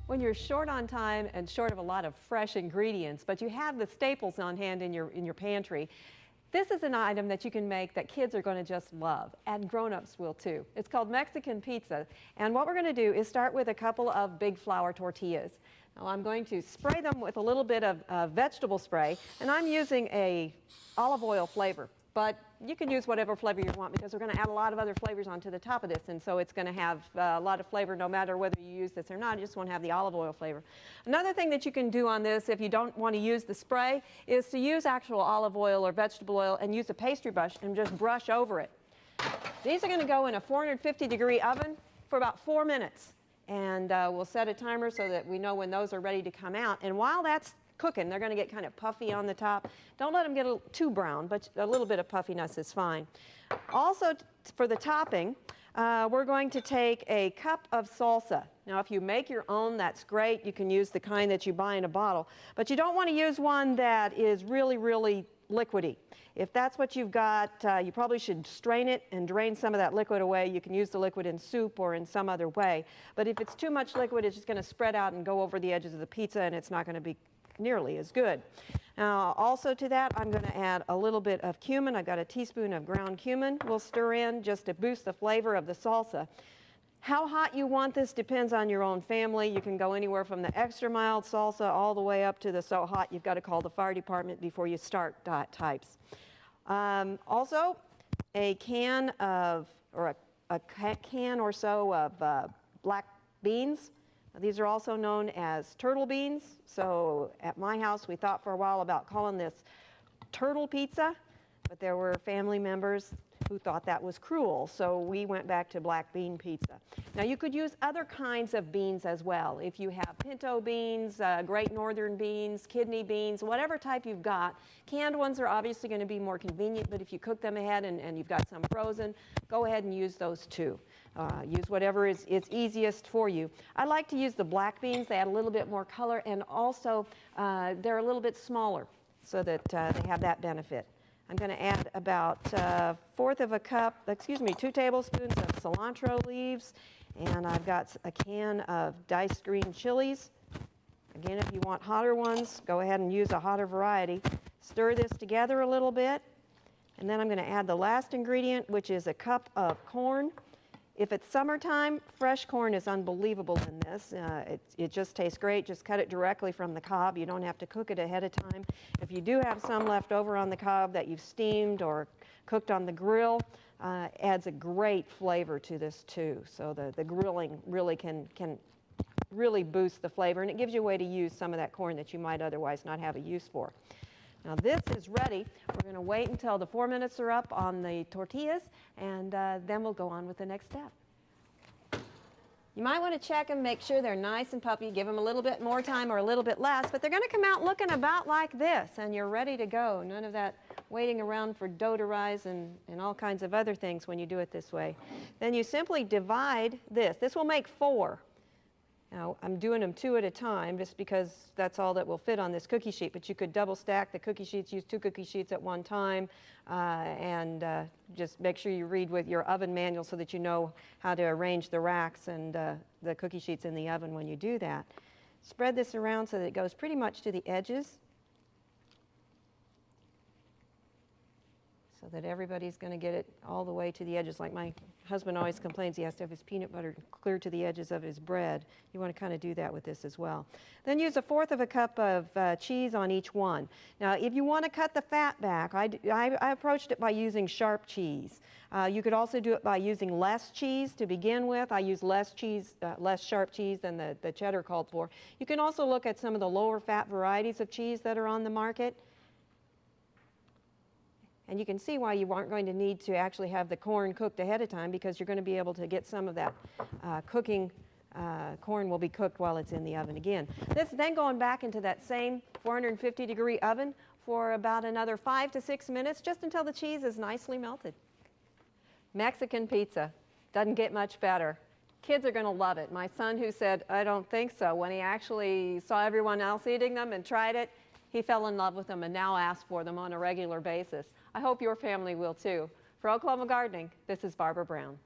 When you're short on time and short of a lot of fresh ingredients, but you have the staples on hand in your pantry, this is an item that you can make that kids are going to just love, and grown-ups will too. It's called Mexican pizza, and what we're going to do is start with a couple of big flour tortillas. Now I'm going to spray them with a little bit of vegetable spray, and I'm using a olive oil flavor. But you can use whatever flavor you want because we're going to add a lot of other flavors onto the top of this, and so it's going to have a lot of flavor no matter whether you use this or not. You just want to have the olive oil flavor. Another thing that you can do on this if you don't want to use the spray is to use actual olive oil or vegetable oil and use a pastry brush and just brush over it. These are going to go in a 450-degree oven for about 4 minutes, and we'll set a timer so that we know when those are ready to come out. And while that's cooking, they're going to get kind of puffy on the top. Don't let them get too brown, but a little bit of puffiness is fine. Also, for the topping, we're going to take a cup of salsa. Now, if you make your own, that's great. You can use the kind that you buy in a bottle, but you don't want to use one that is really, really liquidy. If that's what you've got, you probably should strain it and drain some of that liquid away. You can use the liquid in soup or in some other way, but if it's too much liquid, it's just going to spread out and go over the edges of the pizza, and it's not going to be nearly as good. Now, also to that, I'm going to add a little bit of cumin. I've got a teaspoon of ground cumin we'll stir in just to boost the flavor of the salsa. How hot you want this depends on your own family. You can go anywhere from the extra mild salsa all the way up to the so hot you've got to call the fire department before you start types. Also, a can of, or a can or so of black beans. These are also known as turtle beans. So at my house, we thought for a while about calling this turtle pizza, but there were family members who thought that was cruel, so we went back to black bean pizza. Now, you could use other kinds of beans as well. If you have pinto beans, great northern beans, kidney beans, whatever type you've got. Canned ones are obviously going to be more convenient, but if you cook them ahead and you've got some frozen, go ahead and use those too. Use whatever is easiest for you. I like to use the black beans. They add a little bit more color, and also they're a little bit smaller so that they have that benefit. I'm going to add about 1/4 of a cup, 2 tablespoons of cilantro leaves, and I've got a can of diced green chilies. Again, if you want hotter ones, go ahead and use a hotter variety. Stir this together a little bit, and then I'm going to add the last ingredient, which is a cup of corn. If it's summertime, fresh corn is unbelievable in this. It just tastes great. Just cut it directly from the cob. You don't have to cook it ahead of time. If you do have some left over on the cob that you've steamed or cooked on the grill, adds a great flavor to this too. So the grilling really can really boost the flavor, and it gives you a way to use some of that corn that you might otherwise not have a use for. Now this is ready. We're going to wait until the 4 minutes are up on the tortillas, and then we'll go on with the next step. You might want to check them, make sure they're nice and puffy. Give them a little bit more time or a little bit less, but they're going to come out looking about like this, and you're ready to go. None of that waiting around for dough to rise and all kinds of other things when you do it this way. Then you simply divide this. This will make 4. Now, I'm doing them 2 at a time just because that's all that will fit on this cookie sheet, but you could double stack the cookie sheets, use 2 cookie sheets at one time, and just make sure you read with your oven manual so that you know how to arrange the racks and the cookie sheets in the oven when you do that. Spread this around so that it goes pretty much to the edges, so that everybody's going to get it all the way to the edges. Like my husband always complains he has to have his peanut butter clear to the edges of his bread. You want to kind of do that with this as well. Then use 1/4 of a cup of cheese on each one. Now, if you want to cut the fat back, I approached it by using sharp cheese. You could also do it by using less cheese to begin with. I use less cheese, less sharp cheese than the cheddar called for. You can also look at some of the lower fat varieties of cheese that are on the market. And you can see why you aren't going to need to actually have the corn cooked ahead of time, because you're going to be able to get some of that corn will be cooked while it's in the oven again. This is then going back into that same 450-degree oven for about another 5 to 6 minutes, just until the cheese is nicely melted. Mexican pizza. Doesn't get much better. Kids are going to love it. My son, who said, "I don't think so," when he actually saw everyone else eating them and tried it, he fell in love with them and now asks for them on a regular basis. I hope your family will too. For Oklahoma Gardening, this is Barbara Brown.